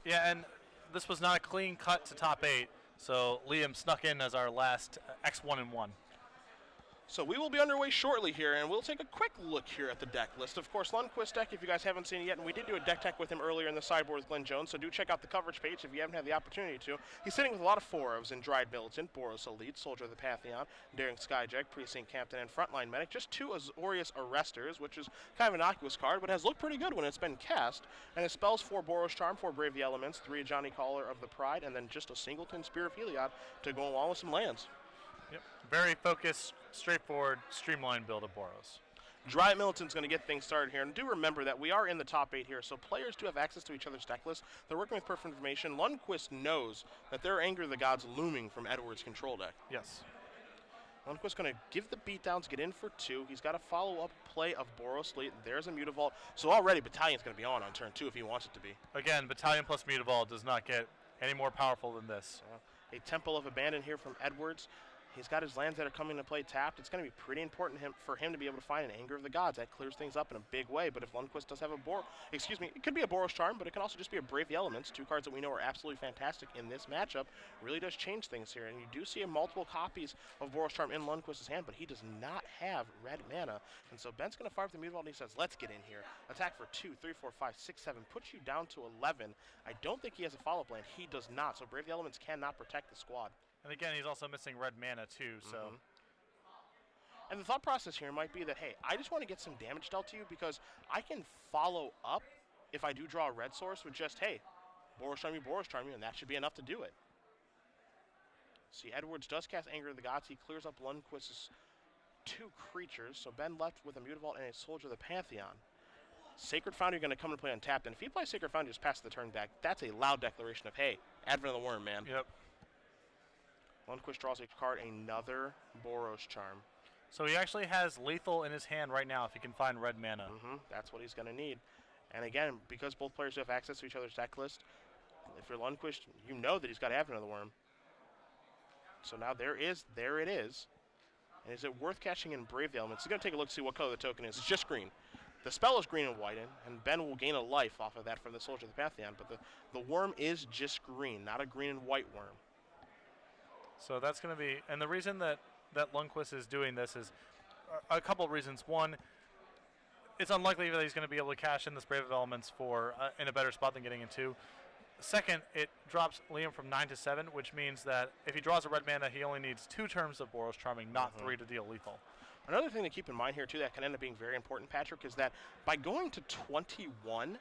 Yeah, and this was not a clean cut to top 8, so Liam snuck in as our last X1 and 1. So we will be underway shortly here, and we'll take a quick look here at the deck list. Of course, Lundquist deck, if you guys haven't seen it yet, and we did do a deck tech with him earlier in the sideboard with Glenn Jones, so do check out the coverage page if you haven't had the opportunity to. He's sitting with a lot of 4-ofs in Dried Militant, Boros Elite, Soldier of the Pantheon, Daring Skyjack, Precinct Captain, and Frontline Medic. Just 2 Azorius Arresters, which is kind of an innocuous card, but has looked pretty good when it's been cast. And it spells 4 Boros Charm, 4 Brave the Elements, 3 Johnny Caller of the Pride, and then just a singleton Spear of Heliod to go along with some lands. Yep. Very focused, straightforward, streamlined build of Boros. Dry Militant's going to get things started here. And do remember that we are in the top 8 here, so players do have access to each other's deck list. They're working with perfect information. Lundquist knows that there are Anger of the Gods looming from Edward's control deck. Yes. Lundquist's going to give the beatdowns, get in for 2. He's got a follow-up play of Boros Elite. There's a Mutavault. So already Battalion's going to be on turn 2 if he wants it to be. Again, Battalion plus Mutavault does not get any more powerful than this. A Temple of Abandon here from Edwards. He's got his lands that are coming to play tapped. It's going to be pretty important for him to be able to find an Anger of the Gods. That clears things up in a big way. But if Lundquist does have a it could be a Boros Charm, but it can also just be a Brave the Elements. 2 cards that we know are absolutely fantastic in this matchup. Really does change things here. And you do see multiple copies of Boros Charm in Lundquist's hand, but he does not have red mana. And so Ben's going to fire up the Mutavault and he says, let's get in here. Attack for 2, 3, 4, 5, 6, 7. Puts you down to 11. I don't think he has a follow-up land. He does not. So Brave the Elements cannot protect the squad. And again, he's also missing red mana too, so. And the thought process here might be that, hey, I just want to get some damage dealt to you because I can follow up if I do draw a red source with just, hey, Boros Charm you, and that should be enough to do it. See, Edwards does cast Anger of the Gods. He clears up Lundquist's 2 creatures, so Ben left with a Mutavault and a Soldier of the Pantheon. Sacred Foundry going to come and play untapped, and if he plays Sacred Foundry just pass the turn back, that's a loud declaration of, hey, Advent of the Worm, man. Yep. Lundquist draws a card, another Boros Charm. So he actually has lethal in his hand right now if he can find red mana. That's what he's going to need. And again, because both players have access to each other's deck list, if you're Lundquist, you know that he's got Advent of the Worm. So now there it is. And is it worth cashing in Brave the Elements? He's going to take a look to see what color the token is. It's just green. The spell is green and white, and Ben will gain a life off of that from the Soldier of the Pantheon, but the worm is just green, not a green and white worm. So that's going to be, and the reason that Lundquist is doing this is a couple of reasons. One, it's unlikely that he's going to be able to cash in this Brave of Elements for in a better spot than getting in 2. Second, it drops Liam from 9 to 7, which means that if he draws a red mana, he only needs 2 turns of Boros Charming, not 3 to deal lethal. Another thing to keep in mind here, too, that can end up being very important, Patrick, is that by going to 21,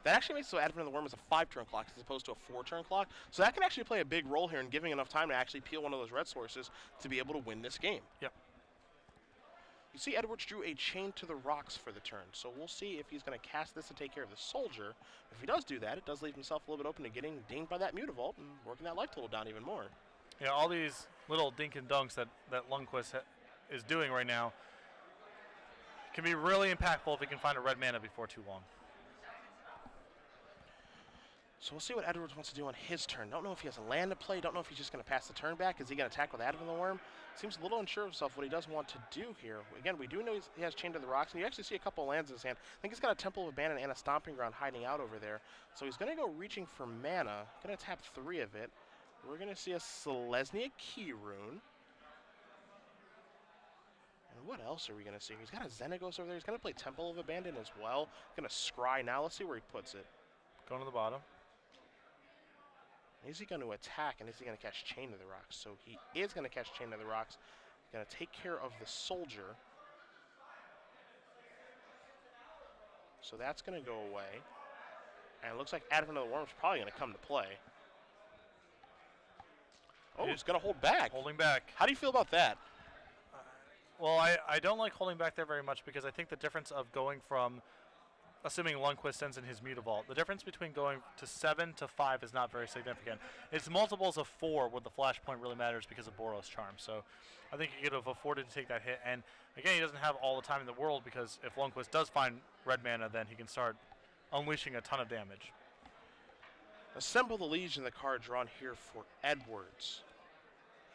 that actually makes it so Advent of the Worm is a 5-turn clock as opposed to a 4-turn clock. So that can actually play a big role here in giving enough time to actually peel one of those red sources to be able to win this game. Yep. You see Edwards drew a Chain to the Rocks for the turn, so we'll see if he's going to cast this to take care of the Soldier. If he does do that, it does leave himself a little bit open to getting dinged by that Mutavault and working that life total down even more. Yeah, all these little dink and dunks that Lundquist is doing right now can be really impactful if he can find a red mana before too long. So we'll see what Edwards wants to do on his turn. Don't know if he has a land to play. Don't know if he's just going to pass the turn back. Is he going to attack with Advent of the Worm? Seems a little unsure of himself what he does want to do here. Again, we do know he has Chain to the Rocks, and you actually see a couple of lands in his hand. I think he's got a Temple of Abandon and a Stomping Ground hiding out over there. So he's going to go reaching for mana. Going to tap 3 of it. We're going to see a Selesnya Key Rune. And what else are we going to see? He's got a Xenagos over there. He's going to play Temple of Abandon as well. Going to scry now. Let's see where he puts it. Going to the bottom. Is he going to attack, and is he going to cast Chain to the Rocks? So he is going to cast Chain to the Rocks. He's going to take care of the Soldier. So that's going to go away. And it looks like Advent of the Worm is probably going to come to play. Oh, it's going to hold back. Holding back. How do you feel about that? Well, I don't like holding back there very much because I think the difference of going from, assuming Lundquist sends in his Mutavault, the difference between going to 7 to 5 is not very significant. It's multiples of 4 where the flashpoint really matters because of Boros Charm. So I think he could have afforded to take that hit. And again, he doesn't have all the time in the world because if Lundquist does find red mana, then he can start unleashing a ton of damage. Assemble the Legion, the card drawn here for Edwards.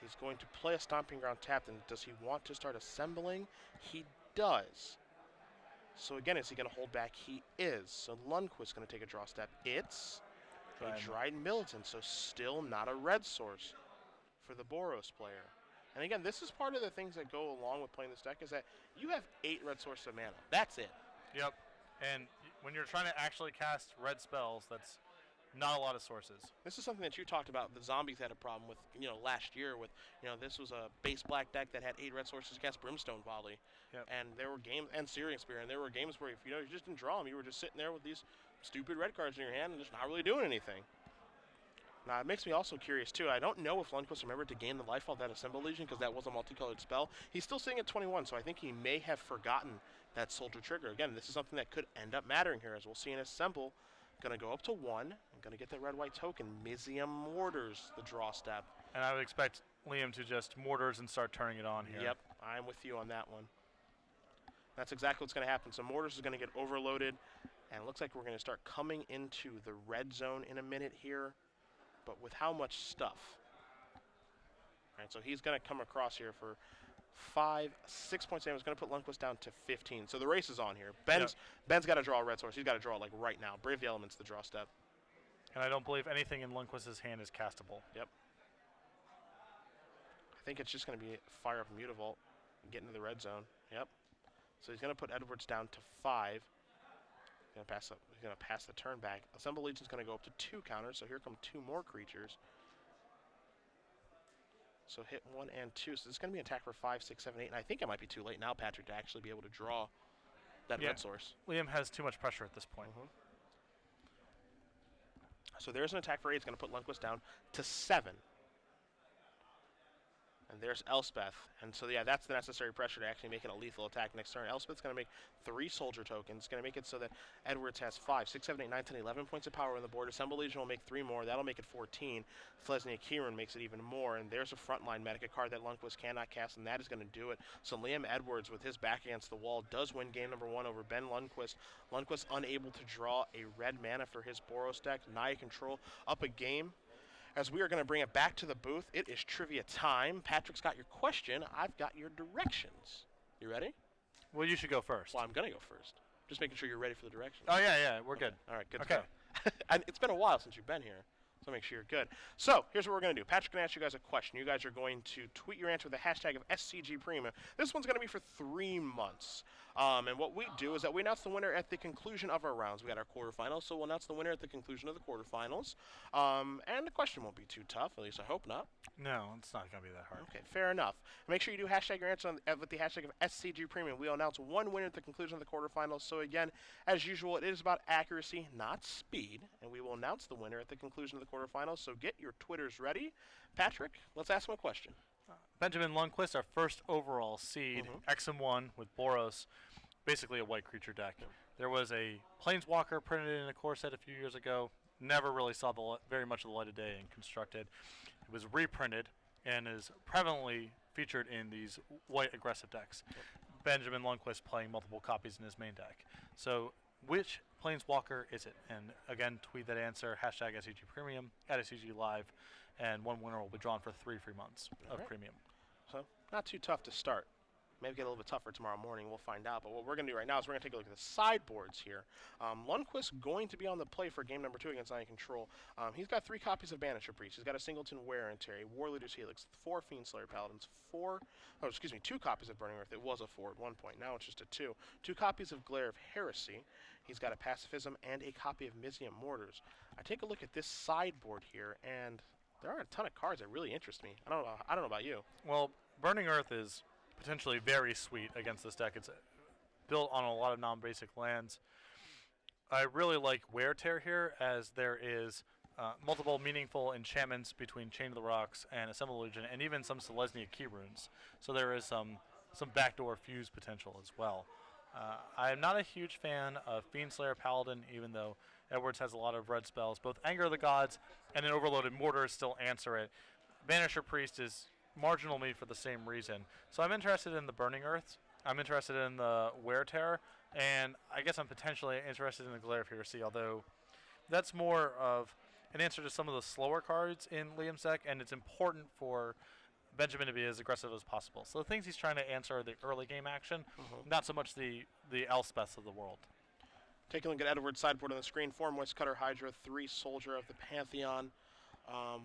He's going to play a Stomping Ground tapped, and does he want to start assembling? He does. So again, is he going to hold back? He is. So Lundquist is going to take a draw step. It's A Dryden Militant, so still not a red source for the Boros player. And again, this is part of the things that go along with playing this deck is that you have 8 red sources of mana. That's it. Yep. And when you're trying to actually cast red spells, that's not a lot of sources. This is something that you talked about. The zombies had a problem with, last year with, this was a base black deck that had 8 red sources against Brimstone Volley. Yep. And there were games, and Syrian Spear, and there were games where if you just didn't draw them, you were just sitting there with these stupid red cards in your hand and just not really doing anything. Now, it makes me also curious, too. I don't know if Lundquist remembered to gain the life off that Assemble Legion because that was a multicolored spell. He's still sitting at 21, so I think he may have forgotten that Soldier Trigger. Again, this is something that could end up mattering here, as we'll see in Assemble. Going to go up to 1. I'm going to get that red-white token. Mizium Mortars, the draw step. And I would expect Liam to just Mortars and start turning it on here. Yep, I'm with you on that one. That's exactly what's going to happen. So Mortars is going to get overloaded, and it looks like we're going to start coming into the red zone in a minute here. But with how much stuff? All right, so he's going to come across here for 6 points. He's going to put Lundquist down to 15. So the race is on here. Ben's got to draw a red source. He's got to draw like right now. Brave the Elements, the draw step. And I don't believe anything in Lundquist's hand is castable. Yep. I think it's just going to be fire up Mutavault and get into the red zone. Yep. So he's going to put Edwards down to 5. He's going to pass the turn back. Assemble Legion's going to go up to 2 counters, so here come 2 more creatures. So hit 1 and 2. So this is going to be an attack for 5, 6, 7, 8. And I think it might be too late now, Patrick, to actually be able to draw that red source. Liam has too much pressure at this point. So there's an attack for 8. It's going to put Lundquist down to 7. And there's Elspeth. And so, yeah, that's the necessary pressure to actually make it a lethal attack next turn. Elspeth's going to make 3 soldier tokens. It's going to make it so that Edwards has 5, 6, 7, 8, 9, 10, 11 points of power on the board. Assemble Legion will make 3 more. That'll make it 14. Flesnia Kieran makes it even more. And there's a frontline medic, a card that Lundquist cannot cast, and that is going to do it. So Liam Edwards, with his back against the wall, does win game number 1 over Ben Lundquist. Lundquist unable to draw a red mana for his Boros deck. Naya Control up a game. As we are going to bring it back to the booth, it is trivia time. Patrick's got your question. I've got your directions. You ready? Well, you should go first. Well, I'm going to go first. Just making sure you're ready for the directions. Oh, yeah, we're good. All right, good to go. And it's been a while since you've been here, so make sure you're good. So here's what we're going to do. Patrick's going to ask you guys a question. You guys are going to tweet your answer with the hashtag of SCG Premium. This one's going to be for 3 months. And what we do is that we announce the winner at the conclusion of our rounds. We got our quarterfinals, so we'll announce the winner at the conclusion of the quarterfinals. And the question won't be too tough, at least I hope not. No, it's not going to be that hard. Okay, fair enough. Make sure you do hashtag your answer with the hashtag of SCG Premium. We'll announce 1 winner at the conclusion of the quarterfinals. So again, as usual, it is about accuracy, not speed. And we will announce the winner at the conclusion of the quarterfinals. So get your Twitters ready. Patrick, let's ask him a question. Benjamin Lundquist, our first overall seed, XM1 with Boros, basically a white creature deck. There was a Planeswalker printed in a core set a few years ago. Never really saw very much of the light of day and constructed. It was reprinted and is prevalently featured in these white aggressive decks. Benjamin Lundquist playing multiple copies in his main deck. So which Planeswalker is it? And again, tweet that answer, hashtag SCG Premium, at SCG Live, and 1 winner will be drawn for 3 free months of premium. So not too tough to start. Maybe get a little bit tougher tomorrow morning. We'll find out. But what we're going to do right now is we're going to take a look at the sideboards here. Lundquist going to be on the play for game number 2 against Naya Control. He's got 3 copies of Banisher Priest. He's got a Singleton Wear and Tear, Warleader's Helix, 4 Fiendslayer Paladins, 2 copies of Burning Earth. It was a 4 at one point. Now it's just a 2. 2 copies of Glare of Heresy. He's got a Pacifism and a copy of Mizium Mortars. I take a look at this sideboard here, and there are a ton of cards that really interest me. I don't know about you. Well, Burning Earth is potentially very sweet against this deck. It's built on a lot of non-basic lands. I really like Wear Tear here, as there is multiple meaningful enchantments between Chain of the Rocks and Assemble Legion, and even some Selesnya key runes. So there is some backdoor fuse potential as well. I am not a huge fan of Fiendslayer Paladin, even though Edwards has a lot of red spells. Both Anger of the Gods and an Overloaded Mortar still answer it. Banisher Priest is marginal me for the same reason. So I'm interested in the Burning Earths. I'm interested in the Wear Tear, and I guess I'm potentially interested in the Glare of Heresy, although that's more of an answer to some of the slower cards in Liam's deck, and it's important for Benjamin to be as aggressive as possible. So the things he's trying to answer are the early game action, not so much the Elspeths of the world. Taking a look at Edward's sideboard on the screen. 4 Moist Cutter Hydra, 3 Soldier of the Pantheon. I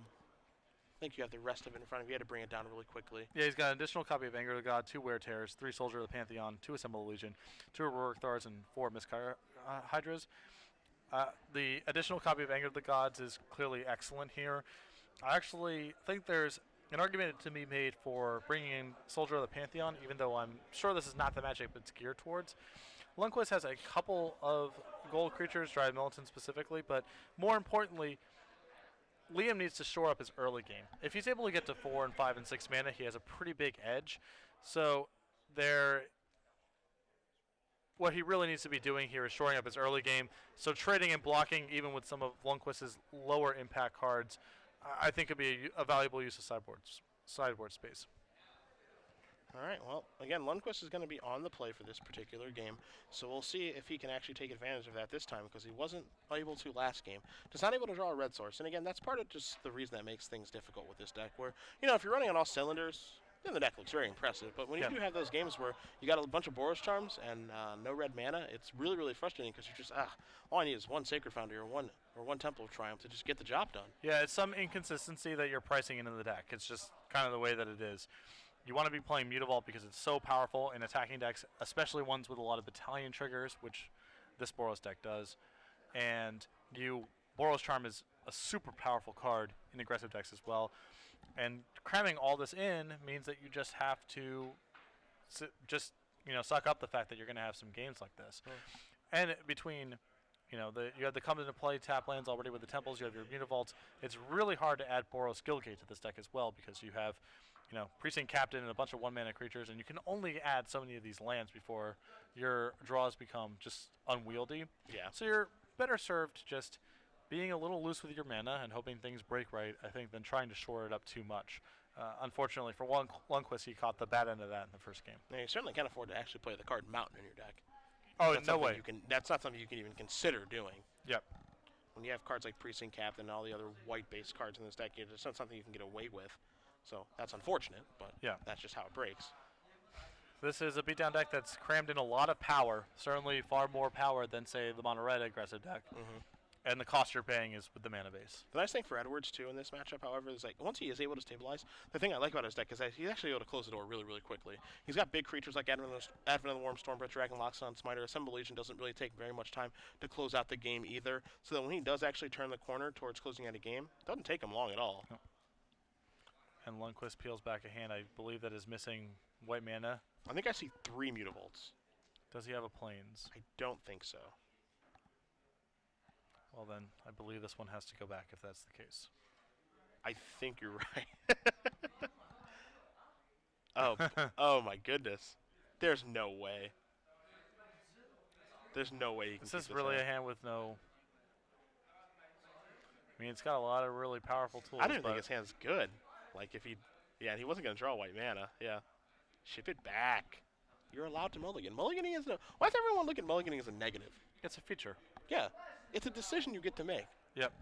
think you have the rest of it in front of you. You had to bring it down really quickly. Yeah, he's got an additional copy of Anger of the God, 2 Wear Tears, 3 Soldier of the Pantheon, 2 Assemble the Legion, 2 Auroric Thars, and 4 Mistcutter Hydras. The additional copy of Anger of the Gods is clearly excellent here. I actually think there's an argument to be made for bringing in Soldier of the Pantheon, even though I'm sure this is not the magic it's geared towards. Lundquist has a couple of gold creatures, Dryad Militant specifically, but more importantly, Liam needs to shore up his early game. If he's able to get to 4 and 5 and 6 mana, he has a pretty big edge. So what he really needs to be doing here is shoring up his early game. So trading and blocking, even with some of Lundquist's lower impact cards, I think could be a valuable use of sideboard space. All right, well, again, Lundquist is going to be on the play for this particular game, so we'll see if he can actually take advantage of that this time, because he wasn't able to last game. Just not able to draw a red source, and again, that's part of just the reason that makes things difficult with this deck, where, you know, if you're running on all cylinders, then the deck looks very impressive, but when you do have those games where you got a bunch of Boros Charms and no red mana, it's really, really frustrating, because you're just, all I need is one Sacred Foundry or one Temple of Triumph to just get the job done. Yeah, it's some inconsistency that you're pricing into the deck. It's just kind of the way that it is. You want to be playing Mutavault because it's so powerful in attacking decks, especially ones with a lot of battalion triggers, which this Boros deck does. And Boros Charm is a super powerful card in aggressive decks as well. And cramming all this in means that you just have to suck up the fact that you're going to have some games like this. And between, you have the come into play tap lands already with the temples, you have your Mutavaults. It's really hard to add Boros Guildgate to this deck as well, because you have Precinct Captain and a bunch of 1-mana creatures, and you can only add so many of these lands before your draws become just unwieldy. Yeah. So you're better served just being a little loose with your mana and hoping things break right, I think, than trying to shore it up too much. Unfortunately, for Lundquist, he caught the bad end of that in the first game. Now, you certainly can't afford to actually play the card Mountain in your deck. Oh, no way. That's not something you can even consider doing. Yep. When you have cards like Precinct Captain and all the other white-based cards in this deck, it's not something you can get away with. So that's unfortunate, but that's just how it breaks. This is a beatdown deck that's crammed in a lot of power, certainly far more power than, say, the mono-red aggressive deck. And the cost you're paying is with the mana base. The nice thing for Edwards, too, in this matchup, however, is like once he is able to stabilize, the thing I like about his deck is that he's actually able to close the door really, really quickly. He's got big creatures like Advent of the Worm, Stormbreath, Dragon, Loxodon, Smiter. Assemble Legion doesn't really take very much time to close out the game either, so that when he does actually turn the corner towards closing out a game, it doesn't take him long at all. No. And Lundquist peels back a hand, I believe, that is missing white mana. I think I see 3 Mutavaults. Does he have a Plains? I don't think so. Well, then, I believe this one has to go back if that's the case. I think you're right. Oh my goodness. There's no way. There's no way you can. This is really a hand with no. I mean, it's got a lot of really powerful tools. I didn't think his hand's good. Like if he wasn't gonna draw white mana. Yeah, ship it back. You're allowed to mulligan. Mulliganing is no. Why does everyone look at mulliganing as a negative? It's a feature. Yeah, it's a decision you get to make. Yep.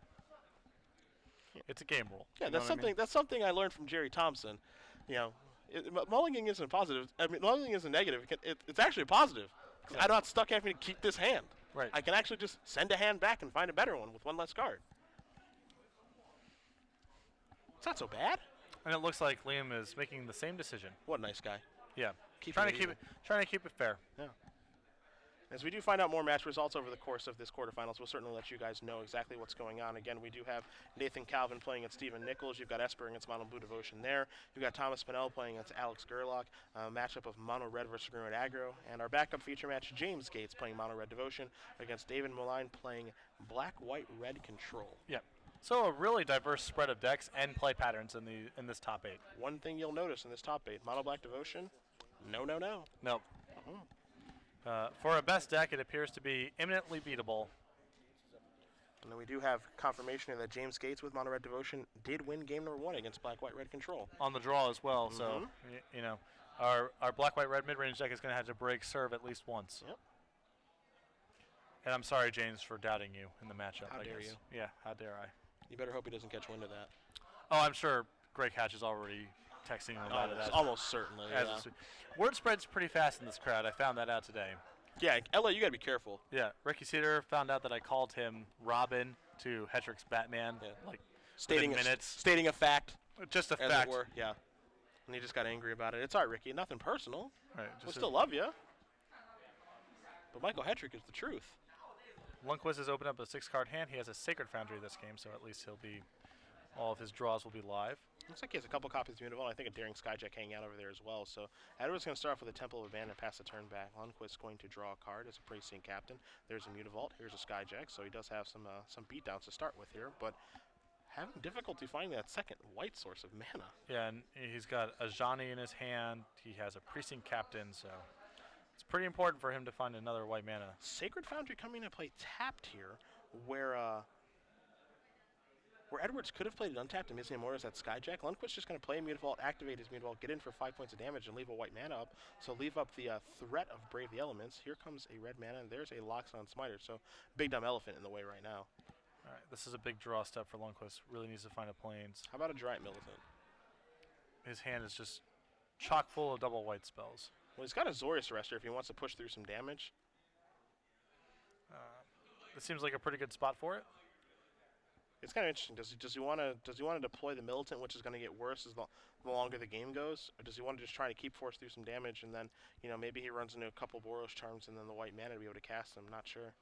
It's a game rule. Yeah, that's something. I mean? That's something I learned from Jerry Thompson. Mulliganing isn't positive. I mean, mulliganing is a negative. It's actually a positive. I'm not stuck having to keep this hand. Right. I can actually just send a hand back and find a better one with one less card. It's not so bad. And it looks like Liam is making the same decision. What a nice guy. Yeah. Trying to keep it fair. Yeah. As we do find out more match results over the course of this quarterfinals, we'll certainly let you guys know exactly what's going on. Again, we do have Nathan Calvin playing against Stephen Nichols. You've got Esper against Mono Blue Devotion there. You've got Thomas Pinnell playing against Alex Gerlach, a matchup of Mono Red versus Green Red Aggro. And our backup feature match, James Gates playing Mono Red Devotion against David Moline playing Black White Red Control. Yep. So a really diverse spread of decks and play patterns in this top 8. One thing you'll notice in this top 8, Mono Black Devotion, no. Nope. For a best deck, it appears to be imminently beatable. And then we do have confirmation that James Gates with Mono Red Devotion did win game number 1 against Black White Red Control. On the draw as well, so our Black White Red mid-range deck is going to have to break serve at least once. Yep. And I'm sorry, James, for doubting you in the matchup. How dare you? Yeah, how dare I? You better hope he doesn't catch wind of that. Oh, I'm sure Greg Hatch is already texting him about it. Almost certainly. Word spreads pretty fast in this crowd. I found that out today. Yeah, LA, you got to be careful. Yeah, Ricky Cedar found out that I called him Robin to Hetrick's Batman, Yeah. like Stating within minutes. stating a fact, Just a as fact. it were. Yeah. And he just got angry about it. It's all right, Ricky. Nothing personal. Right, We still love you. But Michael Hetrick is the truth. Lundquist has opened up a 6-card hand. He has a Sacred Foundry this game, so at least all of his draws will be live. Looks like he has a couple copies of Mutavault. I think a Daring Skyjack hanging out over there as well. So Edward's going to start off with a Temple of Abandon and pass the turn back. Lundquist's going to draw a card as a Precinct Captain. There's a Mutavault. Here's a Skyjack. So he does have some beatdowns to start with here, but having difficulty finding that second white source of mana. Yeah, and he's got a Ajani in his hand. He has a Precinct Captain, so it's pretty important for him to find another white mana. Sacred Foundry coming to play tapped here, where Edwards could have played it untapped and Missing Immortals at Skyjack. Lundquist's just going to play a Mutavault, activate his Mutavault, get in for 5 points of damage, and leave a white mana up. So leave up the threat of Brave the Elements. Here comes a red mana, and there's a Loxodon Smiter. So Big Dumb Elephant in the way right now. All right, this is a big draw step for Lundquist. Really needs to find a Plains. How about a Giant Militant? His hand is just chock full of double white spells. Well, he's got a Zorius Arrestor if he wants to push through some damage. This seems like a pretty good spot for it. It's kind of interesting. Does he want to deploy the Militant, which is going to get worse as the longer the game goes, or does he want to just try to keep force through some damage and then maybe he runs into a couple Boros Charms and then the white mana to be able to cast them? Not sure.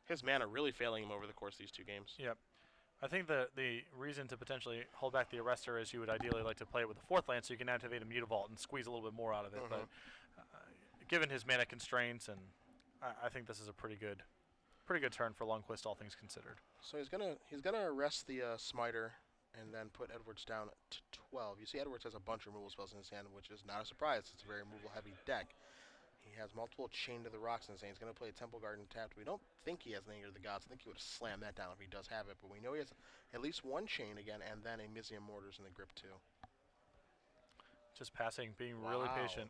His mana really failing him over the course of these 2 games. Yep. I think the reason to potentially hold back the Arrestor is you would ideally like to play it with a 4th land so you can activate a Mutavault and squeeze a little bit more out of it. But given his mana constraints, and I think this is a pretty good turn for Lundquist, all things considered. So he's gonna arrest the Smiter and then put Edwards down to 12. You see, Edwards has a bunch of removal spells in his hand, which is not a surprise. It's a very removal-heavy deck. He has multiple Chain to the Rocks in his hand. He's going to play a Temple Garden tapped. We don't think he has an Anger of the Gods. I think he would have slammed that down if he does have it. But we know he has at least one Chain again, and then a Mizzium Mortars in the grip too. Just passing, being really patient.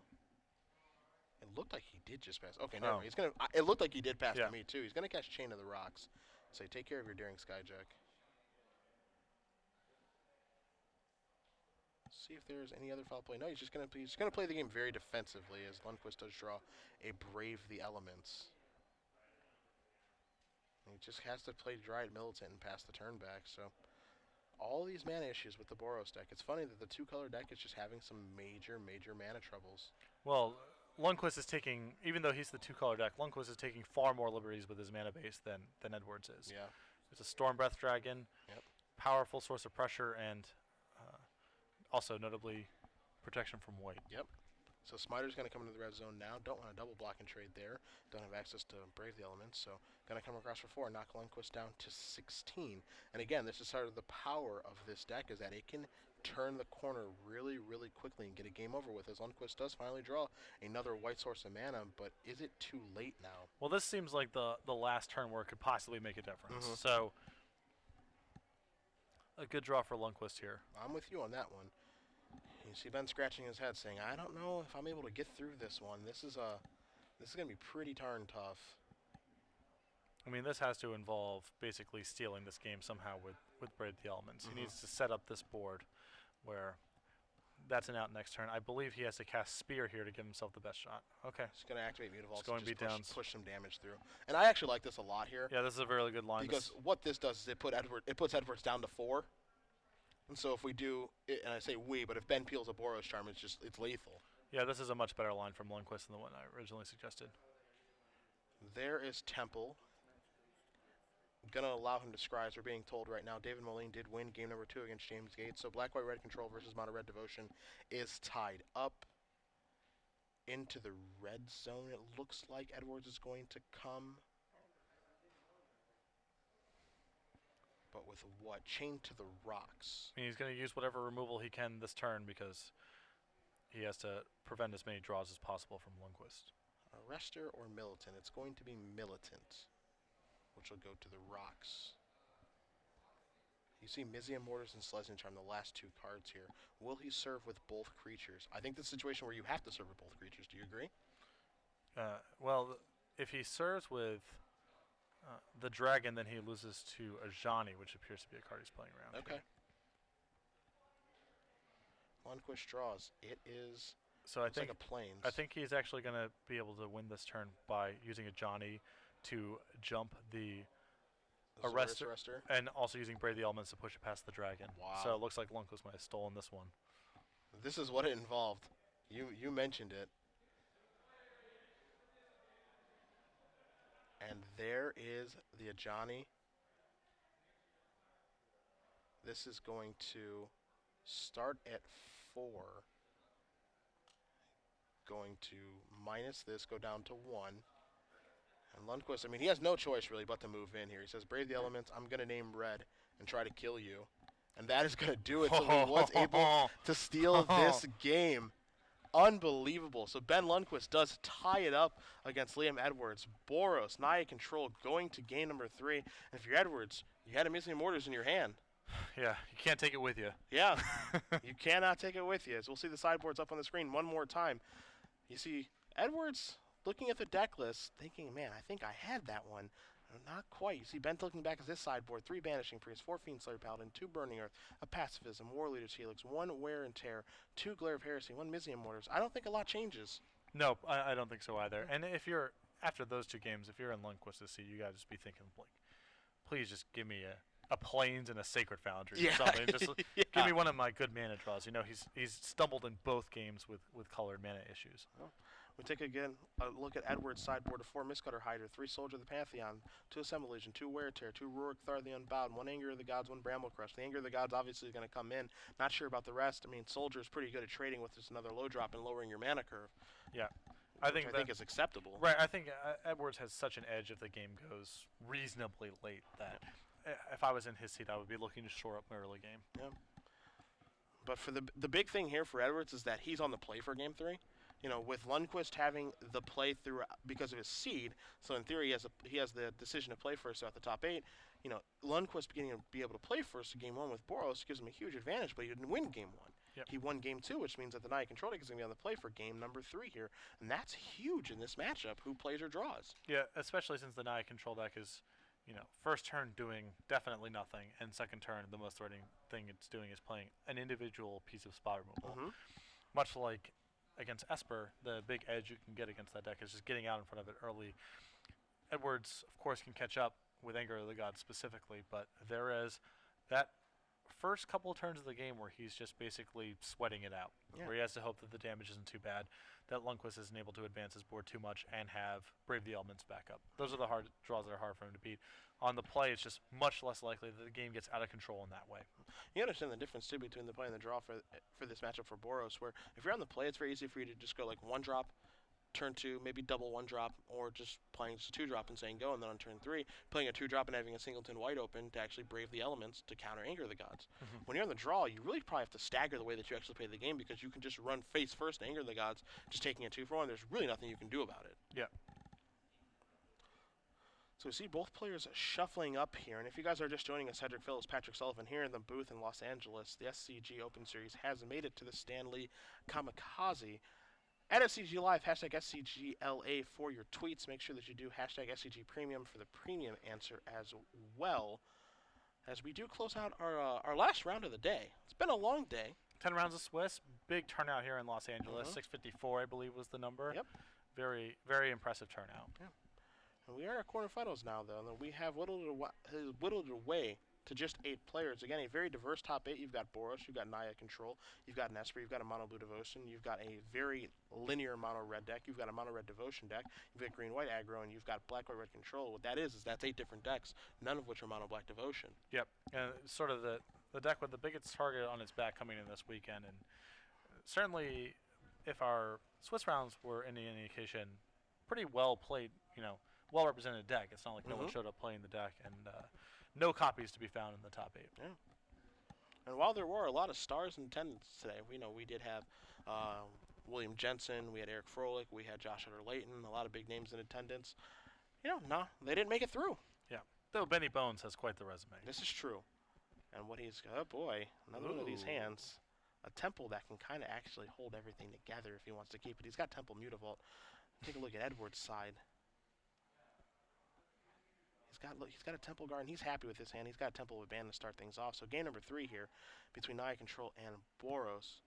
It looked like he did just pass. Okay, no, he's gonna. It looked like he did pass to me too. He's going to cast Chain to the Rocks. So take care of your Daring Skyjack. See if there's any other foul play. No, he's just gonna play the game very defensively as Lundquist does draw a Brave the Elements. And he just has to play Dryad Militant and pass the turn back. So all these mana issues with the Boros deck. It's funny that the 2-color deck is just having some major mana troubles. Well, Lundquist is taking, even though he's the 2-color deck, Lundquist is taking far more liberties with his mana base than Edwards is. Yeah. It's a Storm Breath Dragon, powerful source of pressure, and also notably protection from white. Yep. So Smiter's going to come into the red zone now. Don't want to double block and trade there. Don't have access to Brave the Elements, so going to come across for 4, knock Lundquist down to 16. And again, this is sort of the power of this deck, is that it can turn the corner really quickly and get a game over with, as Lundquist does finally draw another white source of mana, but is it too late now? Well, this seems like the last turn where it could possibly make a difference. So a good draw for Lundquist here. I'm with you on that one. You see Ben scratching his head saying, I don't know if I'm able to get through this one. This is going to be pretty darn tough. I mean, this has to involve basically stealing this game somehow with Brave the Elements. He needs to set up this board where that's an out next turn. I believe he has to cast Spear here to give himself the best shot. Okay. He's going to activate Mutavault to push some damage through. And I actually like this a lot here. Yeah, this is a really good line. Because what this does is it puts Edwards down to 4. And so if we do, and I say we, but if Ben peels a Boros Charm, it's lethal. Yeah, this is a much better line from Lundquist than the one I originally suggested. There is Temple. Going to allow him to scry, as we're being told right now. David Moline did win game number 2 against James Gates. So Black, White, Red Control versus Mono Red Devotion is tied up into the red zone. It looks like Edwards is going to come. But with what? Chain to the Rocks. I mean, he's going to use whatever removal he can this turn because he has to prevent as many draws as possible from Lundquist. Arrestor or Militant? It's going to be Militant, which will go to the Rocks. You see Mizzium Mortars and Sledging Charm, the last 2 cards here. Will he serve with both creatures? I think this is a situation where you have to serve with both creatures. Do you agree? Well, if he serves with the dragon, then he loses to Ajani, which appears to be a card he's playing around. Okay. Lundquist draws. It is So It's like a plains. I think he's actually going to be able to win this turn by using a Johnny to jump the Arrestor, and also using Brave the Elements to push it past the dragon. Wow. So it looks like Lundquist might have stolen this one. This is what it involved. You mentioned it. And there is the Ajani. This is going to start at 4. Going to minus this, go down to 1. And Lundquist, I mean, he has no choice really but to move in here. He says, Brave the Elements, I'm going to name red and try to kill you. And that is going to do it. So he was able to steal this game. Unbelievable. So Ben Lundquist does tie it up against Liam Edwards. Boros, Naya Control going to game number 3. And if you're Edwards, you had a Missing Mortars in your hand. Yeah, you can't take it with you. Yeah, you cannot take it with you. As we'll see the sideboards up on the screen one more time. You see Edwards looking at the deck list, thinking, man, I think I had that one. Not quite. You see Ben looking back at this sideboard, 3 Banishing Priest, 4 Fiendslayer Paladin, 2 Burning Earth, a Pacifism, War Leader's Helix, 1 Wear and Tear, 2 Glare of Heresy, 1 Mizzium Mortars. I don't think a lot changes. No, I don't think so either. And if you're, after those 2 games, if you're in Lundquist's seat, you got to just be thinking, like, please just give me a Plains and a Sacred Foundry or something. Just give me one of my good mana draws. You know, he's stumbled in both games with colored mana issues. Well, we take again a look at Edwards' sideboard of 4 Mistcutter Hider, 3 Soldier of the Pantheon, 2 Assemble Legion, 2 Wear Tear, 2 Rurik Thar the Unbowed, 1 Anger of the Gods, 1 Bramble Crush. The Anger of the Gods obviously is going to come in. Not sure about the rest. I mean, Soldier is pretty good at trading with just another low drop and lowering your mana curve. Yeah. I think is acceptable. Right. I think Edwards has such an edge if the game goes reasonably late that if I was in his seat, I would be looking to shore up my early game. Yeah. But for the big thing here for Edwards is that he's on the play for game 3. You know, with Lundquist having the play through because of his seed, so in theory he has the decision to play first at the top 8. You know, Lundquist beginning to be able to play first in game 1 with Boros gives him a huge advantage, but he didn't win game 1. Yep. He won game 2, which means that the Naya Control deck is going to be on the play for game number 3 here, and that's huge in this matchup. Who plays or draws? Yeah, especially since the Naya Control deck is, you know, first turn doing definitely nothing, and second turn the most threatening thing it's doing is playing an individual piece of spot removal. Much like against Esper, the big edge you can get against that deck is just getting out in front of it early. Edwards, of course, can catch up with Anger of the Gods specifically, but there is that first couple of turns of the game where he's just basically sweating it out, where he has to hope that the damage isn't too bad, that Lundquist isn't able to advance his board too much and have Brave the Elements back up. Those are the hard draws that are hard for him to beat. On the play, it's just much less likely that the game gets out of control in that way. You understand the difference, too, between the play and the draw for this matchup for Boros, where if you're on the play, it's very easy for you to just go like 1 drop, turn 2, maybe double 1 drop, or just playing just a 2 drop and saying go, and then on turn 3, playing a 2 drop and having a singleton wide open to actually Brave the Elements to counter Anger of the Gods. When you're on the draw, you really probably have to stagger the way that you actually play the game, because you can just run face first Anger of the Gods, just taking a 2 for 1. There's really nothing you can do about it. Yeah. So we see both players shuffling up here, and if you guys are just joining us, Cedric Phillips, Patrick Sullivan here in the booth in Los Angeles. The SCG Open Series has made it to the Stanley Kamikaze. At SCG Live, hashtag SCGLA for your tweets. Make sure that you do hashtag SCG Premium for the premium answer as well, as we do close out our last round of the day. It's been a long day. 10 rounds of Swiss, big turnout here in Los Angeles. 654, I believe, was the number. Yep. Very, very impressive turnout. Yeah. And we are at quarterfinals now, though, and we have whittled it away to just 8 players. Again, a very diverse top 8. You've got Boros, you've got Naya Control, you've got an Esper, you've got a Mono Blue Devotion, you've got a very linear Mono Red deck, you've got a Mono Red Devotion deck, you've got Green White Aggro, and you've got Black White Red Control. What that is that's 8 different decks, none of which are Mono Black Devotion. Yep, and sort of the deck with the biggest target on its back coming in this weekend, and certainly if our Swiss rounds were any indication, pretty well played, you know, well represented deck. It's not like no one showed up playing the deck, and no copies to be found in the top 8. Yeah. And while there were a lot of stars in attendance today, we did have William Jensen, we had Eric Froelich, we had Josh Utter-Layton, a lot of big names in attendance. You know, no, they didn't make it through. Yeah. Though Benny Bones has quite the resume. This is true. And what he's, oh boy, another one of these hands. A temple that can kind of actually hold everything together if he wants to keep it. He's got Temple Mutavault. Take a look at Edwards' side. He's got a Temple Guard, and he's happy with this hand. He's got a Temple of Abandon to start things off. So game number 3 here between Naya Control and Boros.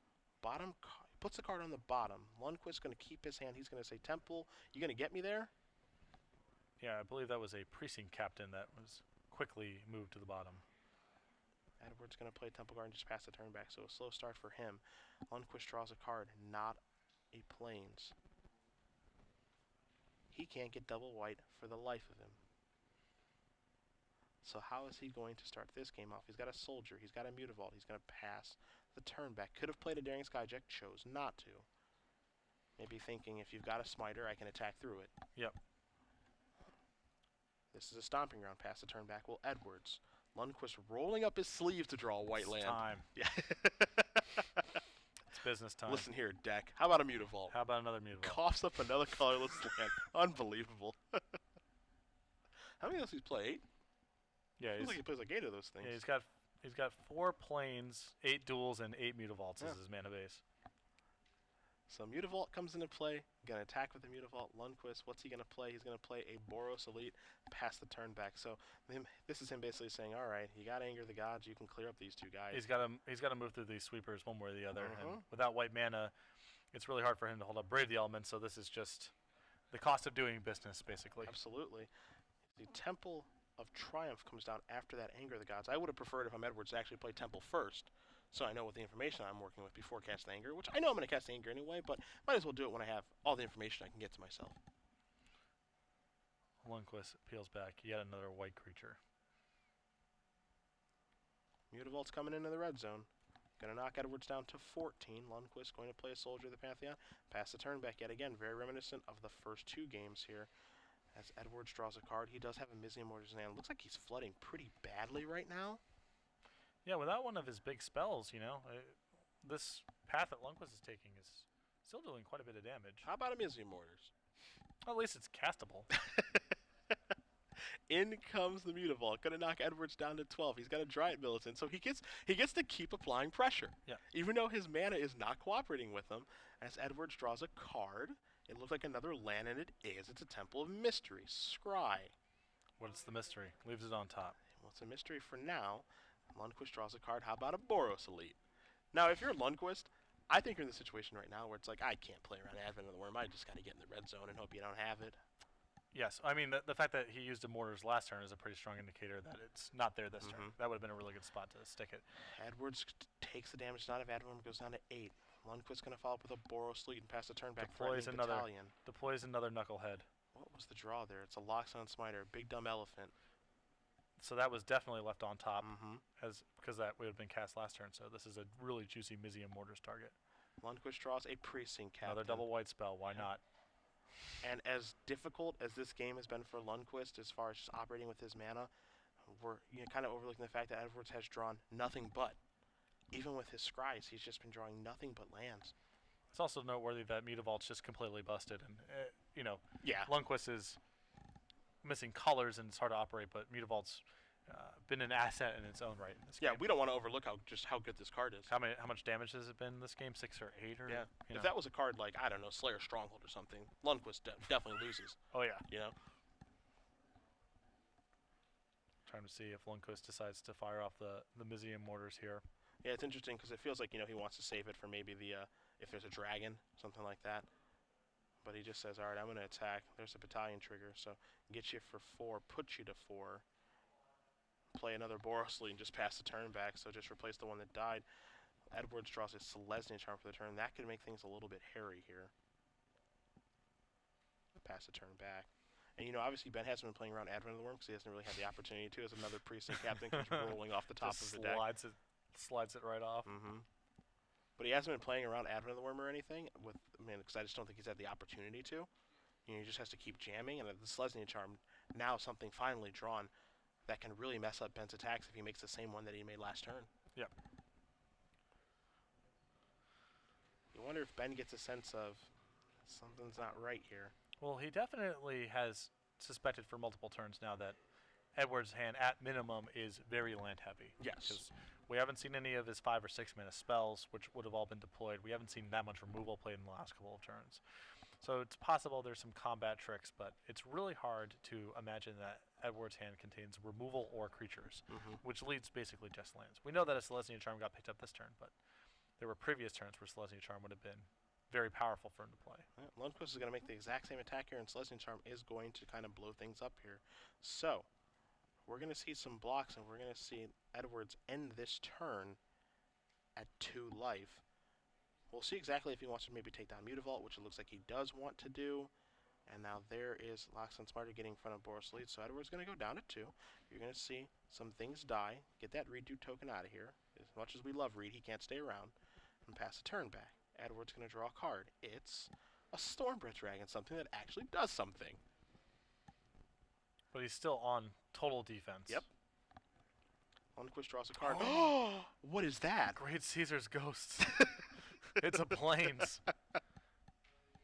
puts the card on the bottom. Lundquist going to keep his hand. He's going to say, Temple, you going to get me there? Yeah, I believe that was a precinct captain that was quickly moved to the bottom. Edward's going to play Temple Guard and just pass the turn back, so a slow start for him. Lundquist draws a card, not a Plains. He can't get double white for the life of him. So how is he going to start this game off? He's got a Soldier. He's got a Mutavault. He's going to pass the turn back. Could have played a Daring Skyjack, chose not to. Maybe thinking, if you've got a Smiter, I can attack through it. Yep. This is a Stomping Ground. Pass the turn back will Edwards. Lundquist rolling up his sleeve to draw a white land. Time. Yeah. It's business time. Listen here, deck. How about a Mutavault? How about another Mutavault? Coughs up another colorless land. Unbelievable. How many does he play? 8? Yeah, Feels like he plays like 8 of those things. yeah, he's got 4 planes, 8 duels, and 8 Mutavaults as his mana base. So Mutavault comes into play. Going to attack with the Mutavault. Lundquist, what's he going to play? He's going to play a Boros Elite, pass the turn back. So this is him basically saying, all right, you got to Anger the Gods. You can clear up these 2 guys. He's got to move through these sweepers one way or the other. And without white mana, it's really hard for him to hold up Brave the Elements. So this is just the cost of doing business, basically. Absolutely. The Temple of Triumph comes down after that Anger the Gods. I would have preferred, if I'm Edwards, to actually play Temple first, so I know what the information I'm working with before casting Anger, which I know I'm going to cast Anger anyway, but might as well do it when I have all the information I can get to myself. Lundquist peels back. Yet another white creature. Mutavault's coming into the red zone. Going to knock Edwards down to 14. Lundquist going to play a Soldier of the Pantheon. Pass the turn back yet again. Very reminiscent of the first 2 games here. As Edwards draws a card, he does have a Mizium Mortar's hand. Looks like he's flooding pretty badly right now. Yeah, without one of his big spells, this path that Lundquist is taking is still doing quite a bit of damage. How about a Mizium Mortars? Well, at least it's castable. In comes the Mutavault, gonna knock Edwards down to 12. He's got a Dryad Militant, so he gets to keep applying pressure. Yeah. Even though his mana is not cooperating with him, as Edwards draws a card. It looks like another land, and it is. It's a Temple of Mystery. Scry. What's the mystery? Leaves it on top. Well, it's a mystery for now. Lundquist draws a card. How about a Boros Elite? Now, if you're Lundquist, I think you're in the situation right now where it's like, I can't play around Advent of the Worm. I just got to get in the red zone and hope you don't have it. Yes, I mean, the fact that he used a Mortars last turn is a pretty strong indicator that it's not there this turn. That would have been a really good spot to stick it. Edwards takes the damage not of Advent, goes down to 8. Lundquist's going to follow up with a Boros Elite and pass the turn back. Deploys another Knucklehead. What was the draw there? It's a Loxodon Smiter, big dumb elephant. So that was definitely left on top, because that would have been cast last turn. So this is a really juicy Mizium Mortars target. Lundquist draws a Precinct Captain. Another double white spell. Why not? And as difficult as this game has been for Lundquist, as far as just operating with his mana, we're kind of overlooking the fact that Edwards has drawn nothing but. Even with his scries, he's just been drawing nothing but lands. It's also noteworthy that Mutavault's just completely busted, and yeah, Lundquist is missing colors and it's hard to operate, but Mutavault's been an asset in its own right in this game. Yeah, we don't want to overlook how good this card is. How much damage has it been in this game? 6 or 8 or If that was a card like, I don't know, Slayer Stronghold or something, Lundquist definitely loses. Oh yeah. Trying to see if Lundquist decides to fire off the Mizium Mortars here. Yeah, it's interesting because it feels like, he wants to save it for maybe the, if there's a dragon, something like that. But he just says, all right, I'm going to attack. There's a battalion trigger, so get you for 4, put you to 4. Play another Boros Elite and just pass the turn back, so just replace the one that died. Edwards draws his Selesnya Charm for the turn. That could make things a little bit hairy here. Pass the turn back. And, obviously Ben hasn't been playing around Advent of the Worm because he hasn't really had the opportunity to, as another Precinct Captain comes rolling off the top of the deck. Slides it right off. But he hasn't been playing around Advent of the Worm or anything, because I just don't think he's had the opportunity to. He just has to keep jamming, and the Selesnya Charm, now something finally drawn that can really mess up Ben's attacks if he makes the same one that he made last turn. Yep. You wonder if Ben gets a sense of something's not right here. Well, he definitely has suspected for multiple turns now that Edwards' hand, at minimum, is very land heavy. Yes. Because we haven't seen any of his 5 or 6 mana spells, which would have all been deployed. We haven't seen that much removal played in the last couple of turns. So it's possible there's some combat tricks, but it's really hard to imagine that Edward's hand contains removal or creatures, which leads basically just lands. We know that a Selesnya Charm got picked up this turn, but there were previous turns where Celestia Charm would have been very powerful for him to play. Lundquist is going to make the exact same attack here, and Celestia Charm is going to kind of blow things up here. So, we're going to see some blocks, and we're going to see Edwards end this turn at 2 life. We'll see exactly if he wants to maybe take down Mutavault, which it looks like he does want to do. And now there is Loxodon Smarter getting in front of Boros lead, so Edwards is going to go down to 2. You're going to see some things die. Get that Redo token out of here. As much as we love Reed, he can't stay around. And pass the turn back. Edwards going to draw a card. It's a Stormbreath Dragon, something that actually does something. But he's still on total defense. Yep. Lundquist draws a card. Oh! What is that? Great Caesar's Ghosts. It's a Plains.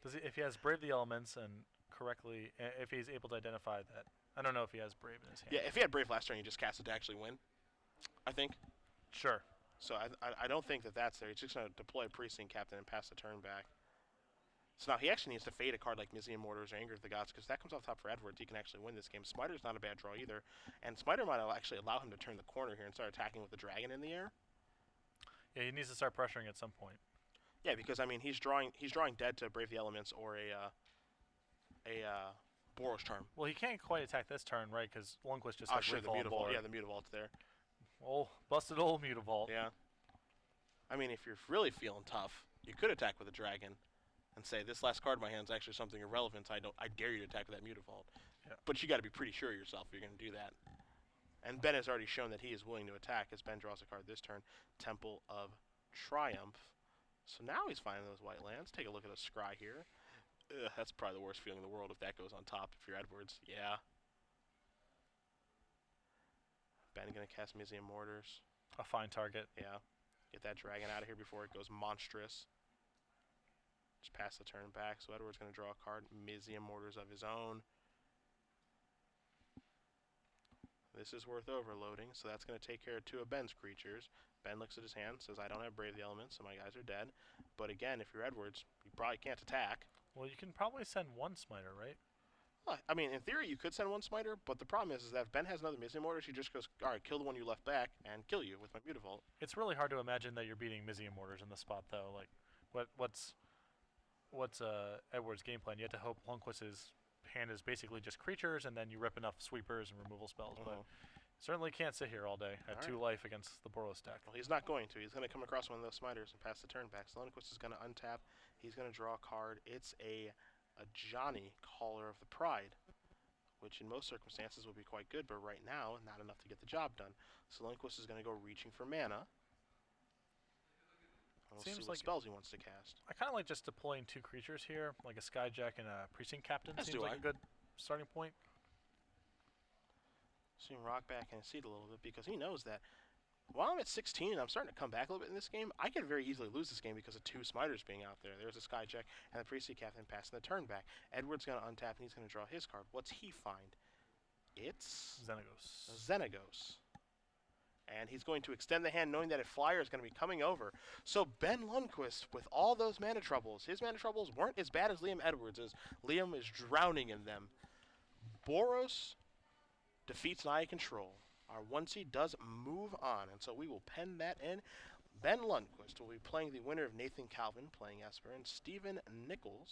If he has Brave the Elements and correctly, if he's able to identify that. I don't know if he has Brave in his hand. Yeah, if he had Brave last turn, he just cast it to actually win, I think. Sure. So I don't think that that's there. He's just going to deploy Precinct Captain and pass the turn back. So now he actually needs to fade a card like Mizium Mortars or Anger of the Gods, because that comes off top for Edwards. He can actually win this game. Smiter's not a bad draw either. And Smiter might actually allow him to turn the corner here and start attacking with the dragon in the air. Yeah, he needs to start pressuring at some point. Yeah, because I mean he's drawing dead to Brave the Elements or a Boros Charm. Well, he can't quite attack this turn, right? Because Lundquist just has sure, the Mutavault. Yeah, the Mutavault's there. Oh, busted old Mutavault. Yeah. I mean, if you're really feeling tough, you could attack with a dragon and say, this last card in my hand is actually something irrelevant. I dare you to attack with that Mutavault. Yeah. But you got to be pretty sure of yourself if you're going to do that. And Ben has already shown that he is willing to attack as Ben draws a card this turn, Temple of Triumph. So now he's finding those white lands. Take a look at a scry here. Ugh, that's probably the worst feeling in the world if that goes on top if you're Edwards. Yeah. Ben going to cast Mizium Mortars. A fine target. Yeah. Get that dragon out of here before it goes monstrous. Just pass the turn back. So Edward's going to draw a card. Mizium Mortars of his own. This is worth overloading, so that's going to take care of 2 of Ben's creatures. Ben looks at his hand, says, I don't have Brave the Elements, so my guys are dead. But again, if you're Edwards, you probably can't attack. Well, you can probably send 1 Smiter, right? Well, I mean, in theory, you could send 1 Smiter, but the problem is that if Ben has another Mizium Mortars, he just goes, all right, kill the one you left back and kill you with my Mutavault. It's really hard to imagine that you're beating Mizium Mortars in the spot, though. Like, what's Edwards' game plan? You have to hope Lundquist's hand is basically just creatures, and then you rip enough sweepers and removal spells. But certainly can't sit here all day at 2 life against the Boros deck. Well, he's not going to. He's going to come across one of those Smiters and pass the turn back. So Lundquist is going to untap. He's going to draw a card. It's a Johnny, Caller of the Pride, which in most circumstances would be quite good, but right now, not enough to get the job done. So Lundquist is going to go reaching for mana. We'll see what spells he wants to cast. I kind of like just deploying 2 creatures here, like a Skyjack and a Precinct Captain. Seems like a good starting point. So you can rock back and seed a little bit because he knows that while I'm at 16 and I'm starting to come back a little bit in this game, I could very easily lose this game because of 2 Smiters being out there. There's a Skyjack and the Precinct Captain passing the turn back. Edward's going to untap and he's going to draw his card. What's he find? It's Xenagos. And he's going to extend the hand knowing that a flyer is going to be coming over. So Ben Lundquist, with all those mana troubles, his mana troubles weren't as bad as Liam Edwards' Liam is drowning in them. Boros defeats Naya Control. Our 1 seed does move on, and so we will pen that in. Ben Lundquist will be playing the winner of Nathan Calvin playing Esper, and Stephen Nichols